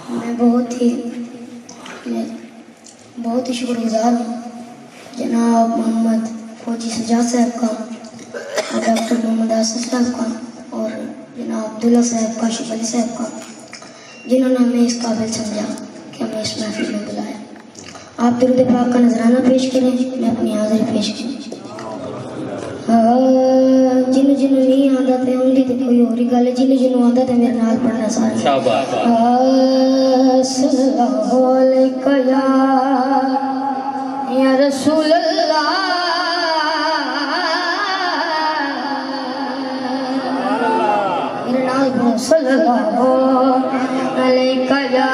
मैं बहुत ही शुक्रगुजार हूँ जनाब मोहम्मद फौजी सजाद साहब का और डॉक्टर मोहम्मद आसिफ साहब का और जनाब अब्दुल्ला साहब का, शिफ अली साहब का, जिन्होंने हमें इस काबिल समझा कि हमें इस महफिल में बुलाया। आप दुरूद पाक का नजराना पेश करें, मैं अपनी हाजिरी पेश करूँ। जिन्हों जिन्हों नहीं आता थे उनकी तो कोई और ही गल है, जिन्हों जिन्हों आता थे मेरे नाल पढ़ना सारे। सल्लल्लाहु अलैका या रसूल अल्लाह, मेरे नाल पढ़ो सल्लल्लाहु अलैका या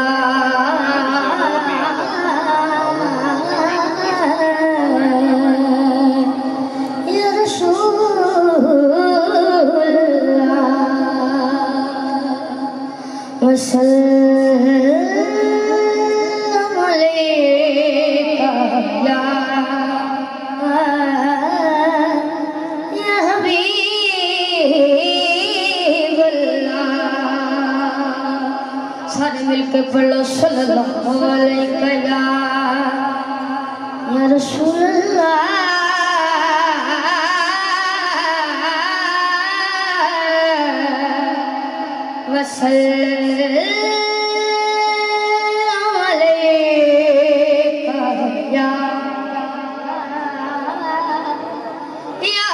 सल्लल्लाहु अलैका या हबीब अल्लाह। सारे मिलके पढ़ो सल्लल्लाहु अलैका या रसूल अल्लाह। सल्लल्लाहु अलैका या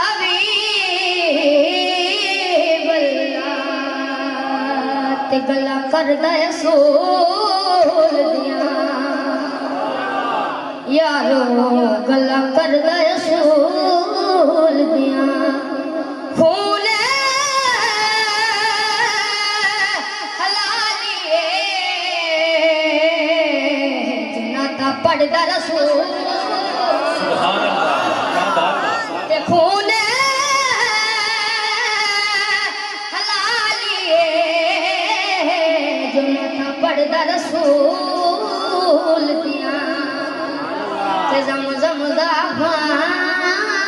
हबीब अल्लाह। ते गला करदा रसूल दिया यारो, गला करदा रसूल दिया। पढ़दा रसूल सुभान अल्लाह, क्या बात है। ते खून हलालिए जो ना पढ़दा रसूल दिया। ते ज़म-ज़म दा पानी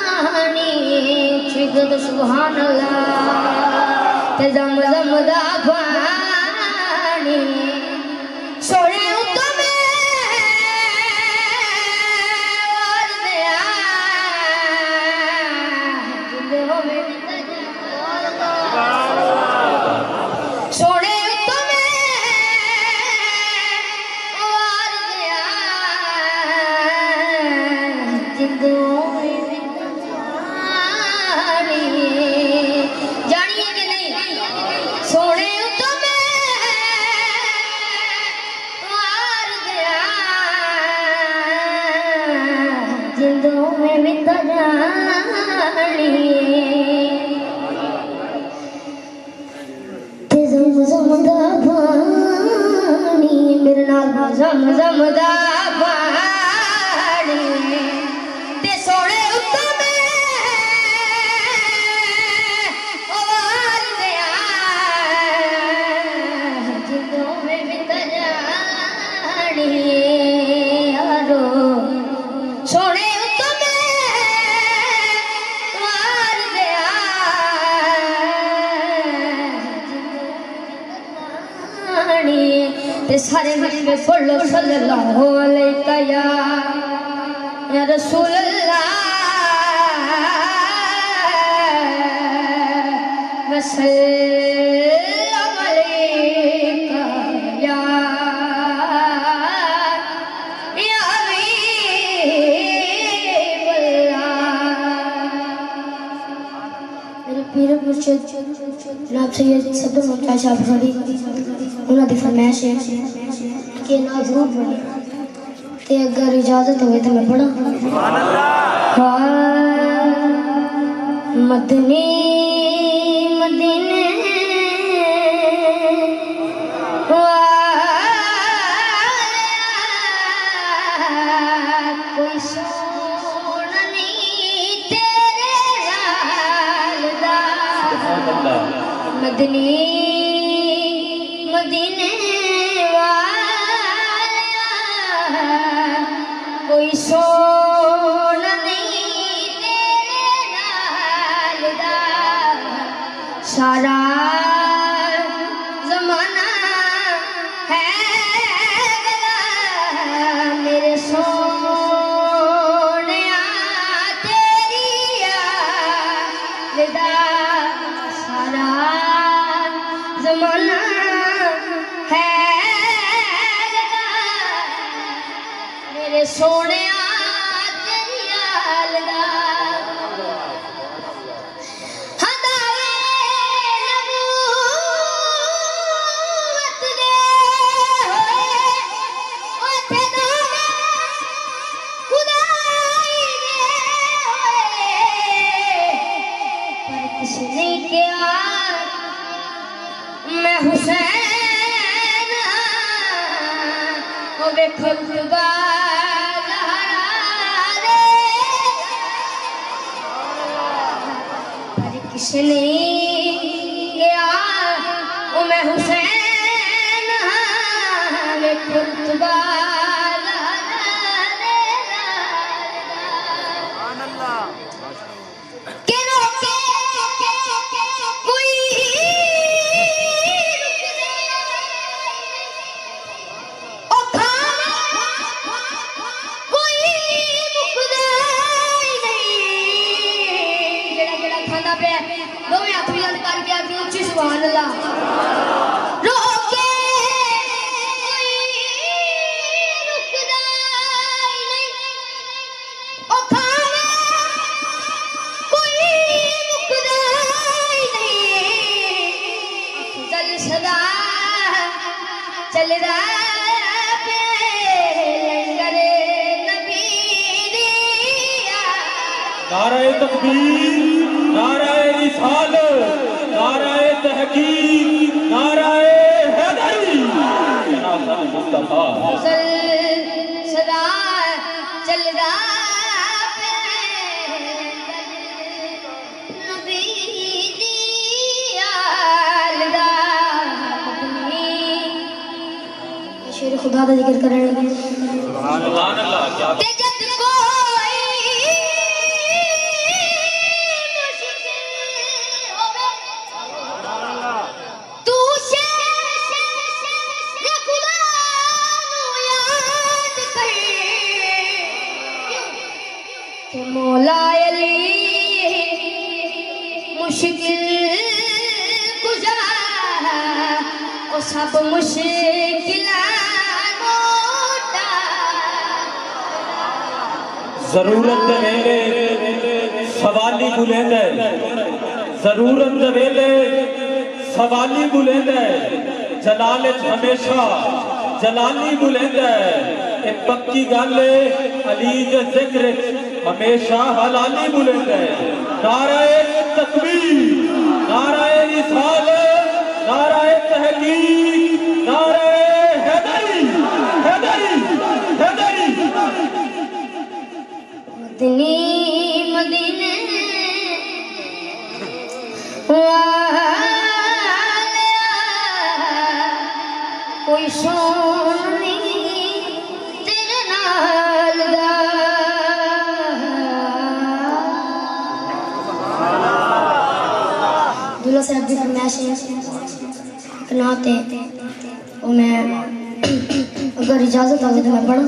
चिगद सुभान अल्लाह। ते ज़म-ज़म दा पानी सोने मेरे नाल ज़म-ज़म दा पानी ते सोने उत्ते में वार दिया जिंदों में बित जानी यारो। सोने उत्ते में वार दिया ते सारे मिलके पढ़ो सल्लल्लाहु अलैका या रसूल अल्लाह। सल्लल्लाहु अलैका या हबीब अल्लाह। मेरे पीर मुर्शिद जनाब सैयद सदर मुमताज साहब फरीद उन्होंने फरमाइश है कि ना जरूर पढ़े, ते अगर इजाजत हो तो मैं पढ़ा। मदनी मदीने कोई सोना नहीं तेरे नाल दा। मदनी मदीने कोई सोना नहीं तेरे नाल दा। सारा ज़माना है है मेरे सोने मैं हुसैन वे खुतबा पर किसने गया वो मैं हुसैन वे खुतबा चल नाराए तकबीर, नाराए रिसालत, नाराए तहकीक, नाराए हैदरी, जनाब मुस्तफा सदा चल शेर खुदा का जिक्र करने लगे। सुभान अल्लाह। क्या मौला अली मुश्किल गुजार वो सब मुश्किल जरूरत वेले सवाली बुलंद है, जरूरत वेले सवाली बुलंद है, जलाल हमेशा जलाली बुलंद है। एक पक्की गल अली दे जिक्र हमेशा हलाली बुलंद है। नाराए तकबीर, नाराए रिसालत, नाराए तहकीक, नाराए हैदरी, हैदरी, हैदरी। मदनी मदीने कोई सोनी तेरे नाल दा दूल्हा साहब की फरमाइश कनाते वो मैं अगर इजाजत हो तो मैं पढ़ूं।